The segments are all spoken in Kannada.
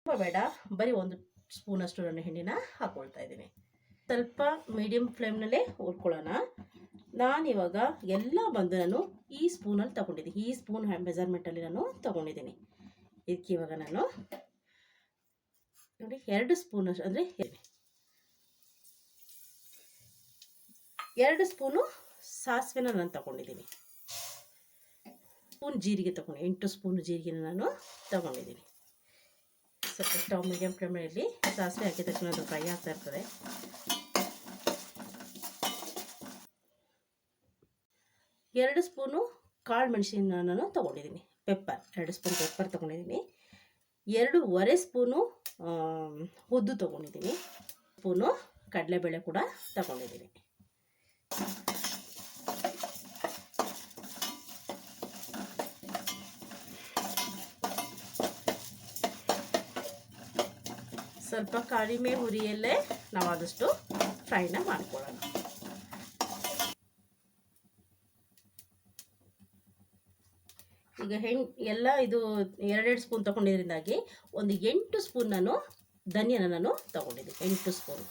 ತುಂಬ ಬೇಡ, ಬರೀ 1 ಸ್ಪೂನಷ್ಟು ನಾನು ಎಣ್ಣೆನ ಹಾಕ್ಕೊಳ್ತಾ ಇದ್ದೀನಿ. ಸ್ವಲ್ಪ ಮೀಡಿಯಮ್ ಫ್ಲೇಮ್ನಲ್ಲೇ ಹುರ್ಕೊಳ್ಳೋಣ. ನಾನಿವಾಗ ಎಲ್ಲ ಬಂದು ನಾನು ಈ ಸ್ಪೂನಲ್ಲಿ ತೊಗೊಂಡಿದ್ದೀನಿ, ಈ ಸ್ಪೂನ್ ಮೆಜರ್ಮೆಂಟಲ್ಲಿ ನಾನು ತೊಗೊಂಡಿದ್ದೀನಿ. ಇದಕ್ಕೆ ಇವಾಗ ನಾನು ನೋಡಿ 2 ಸ್ಪೂನಷ್ಟು ಅಂದರೆ 2 ಸ್ಪೂನು ಸಾಸಿವೆನ ನಾನು ತೊಗೊಂಡಿದ್ದೀನಿ. ಸ್ಪೂನ್ ಜೀರಿಗೆ ತೊಗೊಂಡು 8 ಸ್ಪೂನ್ ಜೀರಿಗೆನ ನಾನು ತೊಗೊಂಡಿದ್ದೀನಿ. ಸ್ವಲ್ಪ ಸ್ಟವ್ ಮೀಡಿಯಮ್ ಫ್ಲೇಮಲ್ಲಿ ಸಾಸಿವೆ ಹಾಕಿದ ತಕ್ಷಣ ಅದು ಫ್ರೈ ಆಗ್ತಾ ಇರ್ತದೆ. 2 ಸ್ಪೂನು ಕಾಳು ಮೆಣಸಿನ ನಾನು ತೊಗೊಂಡಿದ್ದೀನಿ. ಪೆಪ್ಪರ್ 2 ಸ್ಪೂನ್ ಪೆಪ್ಪರ್ ತೊಗೊಂಡಿದ್ದೀನಿ. 2.5 ಸ್ಪೂನು ಉದ್ದು ತೊಗೊಂಡಿದ್ದೀನಿ. ಸ್ಪೂನು ಕಡಲೆಬೇಳೆ ಕೂಡ ತೊಗೊಂಡಿದ್ದೀನಿ. ಸ್ವಲ್ಪ ಕಡಿಮೆ ಉರಿಯಲ್ಲೇ ನಾವು ಆದಷ್ಟು ಫ್ರೈನ ಮಾಡ್ಕೊಳ್ಳೋಣ. ಈಗ ಎಲ್ಲ ಇದು 2 ಸ್ಪೂನ್ ತೊಗೊಂಡಿದ್ರಿಂದಾಗಿ ಒಂದು 8 ಸ್ಪೂನ್ ನಾನು ಧನಿಯಾನ ನಾನು ತೊಗೊಂಡಿದ್ದೀನಿ. 8 ಸ್ಪೂನ್.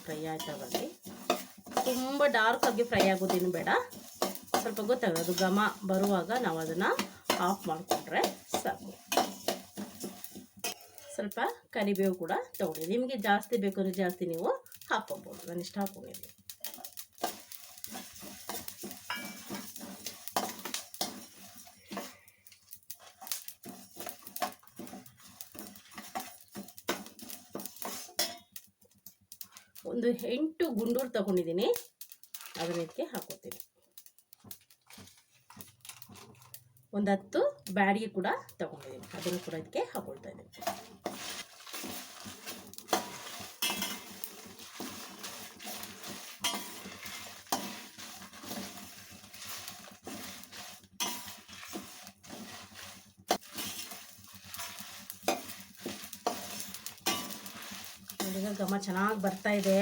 ಫ್ರೈ ಆಯ್ತಾ ಬರಲಿ. ತುಂಬ ಡಾರ್ಕ್ ಆಗಿ ಫ್ರೈ ಆಗೋದೇನು ಬೇಡ, ಸ್ವಲ್ಪ ಗೊತ್ತಾಗೋದು ಅದು ಘಮ ಬರುವಾಗ ನಾವು ಅದನ್ನು ಆಫ್ ಮಾಡಿಕೊಂಡ್ರೆ ಸಾಕು. ಸ್ವಲ್ಪ ಕರಿಬೇವು ಕೂಡ ತೊಗೊಳ್ಳಿ, ನಿಮಗೆ ಜಾಸ್ತಿ ಬೇಕಾದ್ರೆ ಜಾಸ್ತಿ ನೀವು ಹಾಕ್ಕೊಬೋದು. ನಾನು ಇಷ್ಟು ಹಾಕ್ಕೊಂಡಿದ್ದೀನಿ. ಒಂದು 8 ಗುಂಡೂರು ತೊಗೊಂಡಿದ್ದೀನಿ, ಅದನ್ನ ಇದಕ್ಕೆ ಹಾಕೋತೀನಿ. ಒಂದು 10 ಬ್ಯಾಡಿಗೆ ಕೂಡ ತೊಗೊಂಡಿದ್ದೀನಿ, ಅದನ್ನು ಕೂಡ ಇದಕ್ಕೆ ಹಾಕೊಳ್ತಾ ಇದ್ದೀನಿ. ಘಮ ಚೆನ್ನಾಗಿ ಬರ್ತಾ ಇದೆ.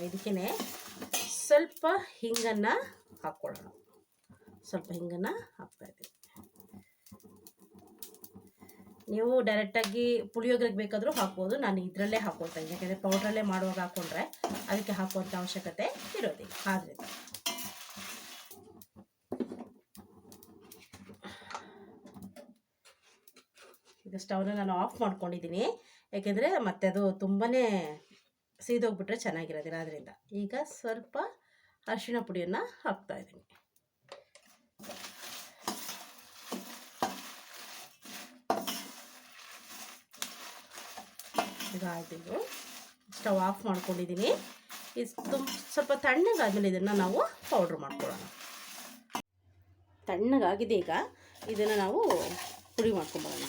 ಇದಕ್ಕೆ ಸ್ವಲ್ಪ ಹಿಂಗನ್ನು ಹಾಕ್ಕೊಳ್ಳೋಣ. ಸ್ವಲ್ಪ ಹಿಂಗನ್ನು ಹಾಕ್ತಾ ಇದ್ದೀವಿ. ನೀವು ಡೈರೆಕ್ಟಾಗಿ ಪುಳಿಯೋಗರೆಗೆ ಬೇಕಾದರೂ ಹಾಕ್ಬೋದು, ನಾನು ಇದರಲ್ಲೇ ಹಾಕ್ಕೊಳ್ತಾ ಇದ್ದೀನಿ. ಯಾಕೆಂದರೆ ಪೌಡ್ರಲ್ಲೇ ಮಾಡುವಾಗ ಹಾಕ್ಕೊಂಡ್ರೆ ಅದಕ್ಕೆ ಹಾಕುವಂಥ ಅವಶ್ಯಕತೆ ಇರೋದಿಲ್ಲ. ಆದ್ದರಿಂದ ಈಗ ಸ್ಟವ್ನ ನಾನು ಆಫ್ ಮಾಡ್ಕೊಂಡಿದ್ದೀನಿ, ಯಾಕೆಂದರೆ ಮತ್ತೆ ಅದು ತುಂಬಾ ಸೀದೋಗ್ಬಿಟ್ರೆ ಚೆನ್ನಾಗಿರೋದಿಲ್ಲ. ಆದ್ದರಿಂದ ಈಗ ಸ್ವಲ್ಪ ಅರಿಶಿಣ ಪುಡಿಯನ್ನು ಹಾಕ್ತಾ ಇದ್ದೀನಿ. ಈಗ ಆಯ್ತು, ಸ್ಟವ್ ಆಫ್ ಮಾಡ್ಕೊಂಡಿದ್ದೀನಿ. ಇದು ಸ್ವಲ್ಪ ತಣ್ಣಗಾದ್ಮೇಲೆ ಇದನ್ನು ನಾವು ಪೌಡ್ರ್ ಮಾಡ್ಕೊಳ್ಳೋಣ. ತಣ್ಣಗಾಗಿದೆ, ಈಗ ಇದನ್ನು ನಾವು ಪುಡಿ ಮಾಡ್ಕೊಂಬೋಣ.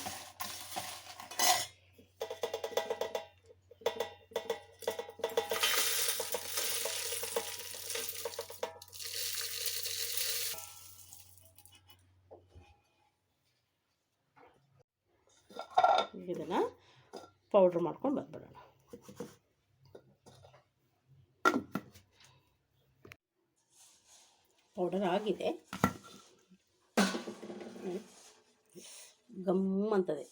ಇದನ್ನು ಪೌಡ್ರ್ ಮಾಡ್ಕೊಂಡು ಬಂದ್ಬಿಡೋಣ. ಪೌಡರ್ ಆಗಿದೆ, ಗಮ್ಮಂತದೆ.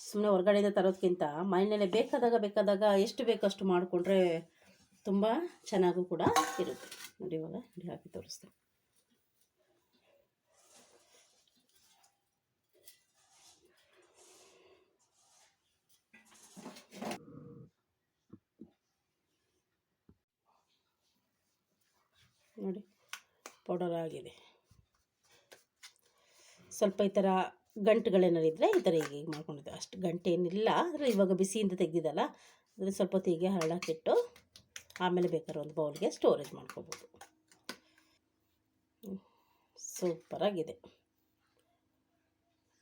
ಸುಮ್ಮನೆ ಹೊರಗಡೆಯಿಂದ ತರೋದಕ್ಕಿಂತ ಮನೆಯಲ್ಲೇ ಬೇಕಾದಾಗ ಎಷ್ಟು ಬೇಕಷ್ಟು ಮಾಡಿಕೊಂಡ್ರೆ ತುಂಬ ಚೆನ್ನಾಗೂ ಕೂಡ ಇರುತ್ತೆ. ನೋಡಿ, ಇವಾಗ ನೋಡಿ ಹಾಕಿ ತೋರಿಸ್ತೀನಿ. ನೋಡಿ, ಪೌಡರ್ ಆಗಿದೆ. ಸ್ವಲ್ಪ ಈ ಥರ ಗಂಟುಗಳೇನಾರು ಇದ್ದರೆ ಈ ಥರ ಹೀಗೆ ಮಾಡ್ಕೊಂಡಿದ್ದೆ, ಅಷ್ಟು ಗಂಟು ಏನಿಲ್ಲ. ಆದರೆ ಇವಾಗ ಬಿಸಿಯಿಂದ ತೆಗೆದಿದ್ದಲ್ಲ, ಅಂದರೆ ಸ್ವಲ್ಪ ಹೊತ್ತಿಗೆ ಹರಳಾಕಿಟ್ಟು ಆಮೇಲೆ ಬೇಕಾದ್ರೆ ಒಂದು ಬೌಲ್ಗೆ ಸ್ಟೋರೇಜ್ ಮಾಡ್ಕೋಬೋದು. ಸೂಪರಾಗಿದೆ.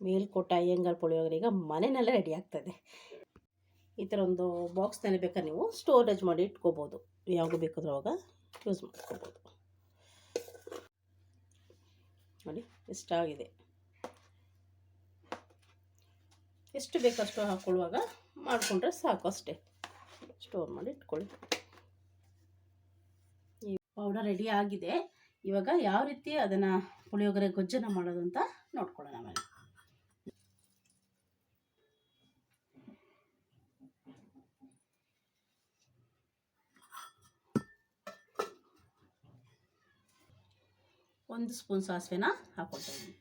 ಮೇಲ್ಕೋಟೆ ಅಯ್ಯಂಗಾರ್ ಪುಳಿಯೋಗರೆ ಈಗ ಮನೆಯಲ್ಲೇ ರೆಡಿ ಆಗ್ತದೆ. ಈ ಥರ ಒಂದು ಬಾಕ್ಸ್ನಲ್ಲಿ ಬೇಕಾದ್ರೆ ನೀವು ಸ್ಟೋರೇಜ್ ಮಾಡಿ ಇಟ್ಕೋಬೋದು, ಯಾವಾಗ ಬೇಕಾದ್ರೂ ಅವಾಗ ಯೂಸ್ ಮಾಡ್ಕೋಬೋದು. ನೋಡಿ. ಇಷ್ಟಾಗಿದೆ. ಎಷ್ಟು ಬೇಕಷ್ಟು ಹಾಕ್ಕೊಳ್ಳುವಾಗ ಮಾಡಿಕೊಂಡ್ರೆ ಸಾಕು, ಅಷ್ಟೇ. ಸ್ಟೋರ್ ಮಾಡಿ ಇಟ್ಕೊಳ್ಳಿ. ಈ ಪೌಡರ್ ರೆಡಿ ಆಗಿದೆ. ಇವಾಗ ಯಾವ ರೀತಿ ಅದನ್ನು ಪುಳಿಯೋಗರೆ ಗೊಜ್ಜನ್ನು ಮಾಡೋದು ಅಂತ ನೋಡ್ಕೊಳ್ಳೋಣ ಆಮೇಲೆ. ಒಂದು ಸ್ಪೂನ್ ಸಾಸಿವೆನ ಹಾಕ್ಕೊಳ್ತಾ ಇದ್ದೀನಿ.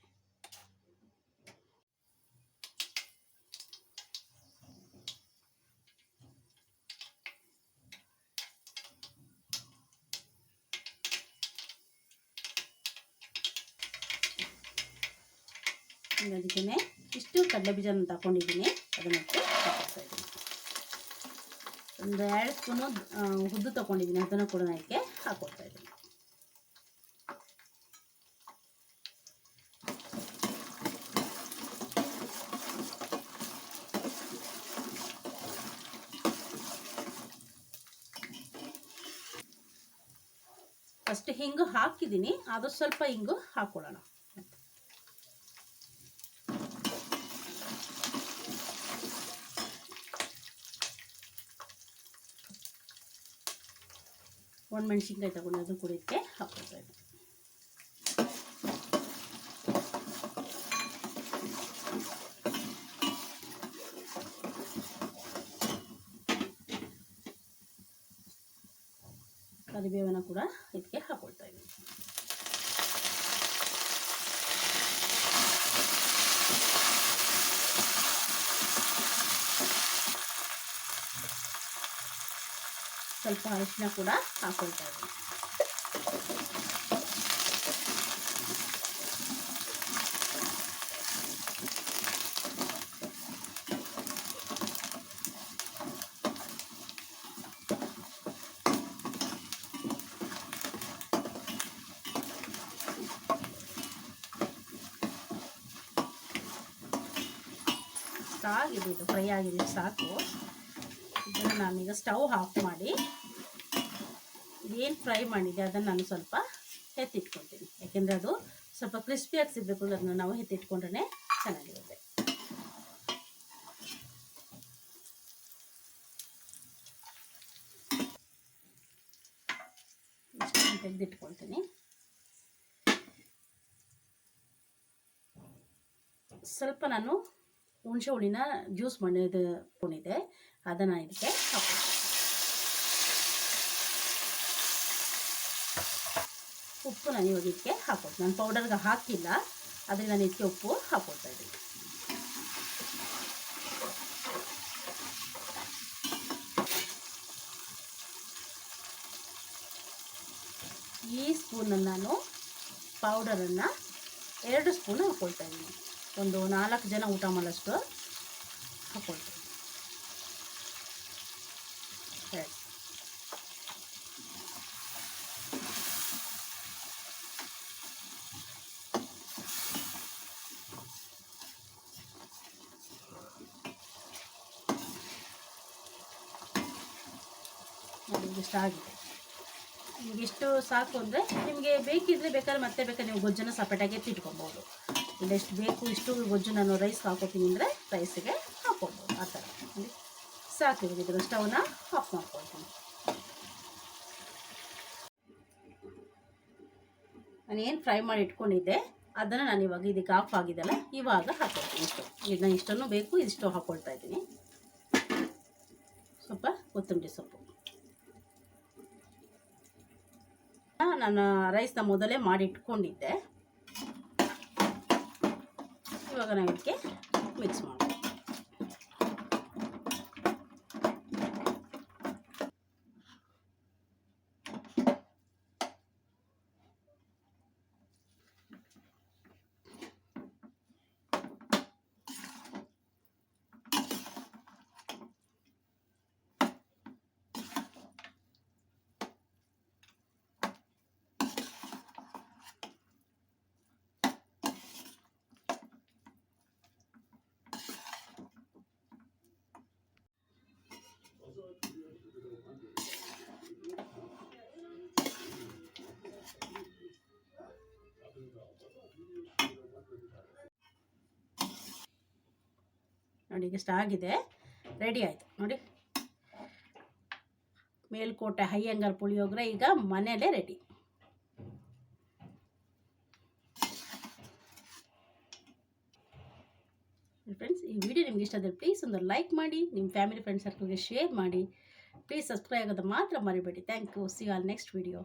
ಅದಕ್ಕೆ ಇಷ್ಟು ಕಡಲೆ ಬೀಜನ ತಗೊಂಡಿದ್ದೀನಿ, ಅದನ್ನು ಹಾಕ್ತಾ ಇದ್ದೀನಿ. ಒಂದು 2 ಸ್ಪೂನು ಉದ್ದು ತಗೊಂಡಿದ್ದೀನಿ, ಅದನ್ನು ಕೂಡ ಅದಕ್ಕೆ ಹಾಕ್ಕೊಳ್ತಾ ಇದ್ದೀನಿ. ಫಸ್ಟ್ ಹಿಂಗು ಹಾಕಿದ್ದೀನಿ, ಆದಷ್ಟು ಸ್ವಲ್ಪ ಹಿಂಗು ಹಾಕ್ಕೊಳ್ಳೋಣ. ಮೆಣಸಿನ್ಕಾಯಿ ತಗೊಂಡು ಅದು ಕೂಡ ಇದಕ್ಕೆ ಹಾಕ್ಕೊಳ್ತಾ ಇದ್ದೀನಿ. ಕರಿಬೇವನ್ನ ಕೂಡ ಇದಕ್ಕೆ ಹಾಕ್ಕೊಳ್ತಾ ಇದ್ದೀನಿ. ಸ್ವಲ್ಪ ಅರಿಶಿನ ಕೂಡ ಹಾಕ್ಕೊಳ್ತಾ ಇದ್ದೀನಿ. ಸಾಗಿದೆ, ಇದು ಫ್ರೈ ಆಗಿದೆ, ಸಾಕು. ಇದನ್ನು ನಾನೀಗ ಸ್ಟವ್ ಆಫ್ ಮಾಡಿ ಏನು ಫ್ರೈ ಮಾಡಿದೆ ಅದನ್ನು ನಾನು ಸ್ವಲ್ಪ ಎತ್ತಿಟ್ಕೊಳ್ತೀನಿ. ಯಾಕೆಂದರೆ ಅದು ಸ್ವಲ್ಪ ಕ್ರಿಸ್ಪಿಯಾಗಿ ಸಿಗಬೇಕು, ಅದನ್ನು ನಾವು ಎತ್ತಿಟ್ಕೊಂಡ್ರೆ ಚೆನ್ನಾಗಿರುತ್ತೆ. ತೆಗೆದಿಟ್ಕೊಳ್ತೀನಿ. ಸ್ವಲ್ಪ ನಾನು ಹುಣಸೆ ಹುಳಿನ ಜ್ಯೂಸ್ ಮಾಡಿಕೊಂಡಿದ್ದೆ, ಅದನ್ನು ಇದಕ್ಕೆ ಹಾಕ್ತೀನಿ. ಉಪ್ಪು ನಾನು ಇವಾಗ ಇದಕ್ಕೆ ಹಾಕ್ಕೊಳ್ತೀನಿ. ನಾನು ಪೌಡರ್ಗೆ ಹಾಕಿಲ್ಲ, ಆದರೆ ನಾನು ಇದಕ್ಕೆ ಉಪ್ಪು ಹಾಕ್ಕೊಳ್ತಾ ಇದ್ದೀನಿ. ಈ ಸ್ಪೂನಲ್ಲಿ ನಾನು ಪೌಡರನ್ನು 2 ಸ್ಪೂನ್ ಹಾಕ್ಕೊಳ್ತಾ ಇದ್ದೀನಿ. ಒಂದು 4 ಜನ ಊಟ ಮಾಡೋಷ್ಟು ಹಾಕ್ಕೊಳ್ತೀನಿ. ಇಷ್ಟ ಆಗಿದೆ. ನಿಮಗೆ ಎಷ್ಟು ಸಾಕು ಅಂದರೆ, ನಿಮಗೆ ಬೇಕಿದ್ರೆ ಬೇಕಾದ್ರೆ ಮತ್ತೆ ಬೇಕಾದ್ರೆ ನೀವು ಗೊಜ್ಜನ್ನು ಸಪರೇಟಾಗಿ ಎತ್ತಿಟ್ಕೊಬೋದು. ಇಲ್ಲ ಎಷ್ಟು ಬೇಕು ಇಷ್ಟು ಗೊಜ್ಜು ನಾನು ರೈಸ್ಗೆ ಹಾಕೋತೀನಿ ಅಂದರೆ ರೈಸಿಗೆ ಹಾಕ್ಕೊಬೋದು. ಆ ಥರ ಸಾಕು. ಇದರ ಸ್ಟವ್ನ ಆಫ್ ಮಾಡ್ಕೊಳ್ತೀನಿ. ನಾನು ಏನು ಫ್ರೈ ಮಾಡಿ ಇಟ್ಕೊಂಡಿದ್ದೆ ಅದನ್ನು ನಾನು ಇವಾಗ ಇದಕ್ಕೆ ಆಫ್ ಆಗಿದ್ದಲ್ಲ, ಇವಾಗ ಹಾಕ್ಕೊಳ್ತೀನಿ. ಇದನ್ನ ಇಷ್ಟನ್ನು ಬೇಕು, ಇದಿಷ್ಟು ಹಾಕ್ಕೊಳ್ತಾ ಇದ್ದೀನಿ. ಸ್ವಲ್ಪ ಕೊತ್ತಂಬರಿ ಸೊಪ್ಪು. ನಾನು ರೈಸ್ನ ಮೊದಲೇ ಮಾಡಿ ಇಟ್ಕೊಂಡಿದ್ದೆ. ಇವಾಗ ನಾವು ಇದಕ್ಕೆ ಮಿಕ್ಸ್ ಮಾಡೋಣ. ನೋಡಿ ಈಗ ಇಷ್ಟ ಆಗಿದೆ, ರೆಡಿ ಆಯಿತು ನೋಡಿ. ಮೇಲ್ಕೋಟೆ ಅಯ್ಯಂಗಾರ್ ಪುಳಿಯೋಗರೆ ಈಗ ಮನೆಯಲ್ಲೇ ರೆಡಿ. ಫ್ರೆಂಡ್ಸ್, ಈ ವಿಡಿಯೋ ನಿಮ್ಗೆ ಇಷ್ಟ ಆದರೆ ಪ್ಲೀಸ್ ಒಂದು ಲೈಕ್ ಮಾಡಿ, ನಿಮ್ಮ ಫ್ಯಾಮಿಲಿ ಫ್ರೆಂಡ್ಸ್ ಸರ್ಕಲ್ಗೆ ಶೇರ್ ಮಾಡಿ. ಪ್ಲೀಸ್ ಸಬ್ಸ್ಕ್ರೈಬ್ ಆಗೋದು ಮಾತ್ರ ಮರಿಬೇಡಿ. Thank you. See all next video.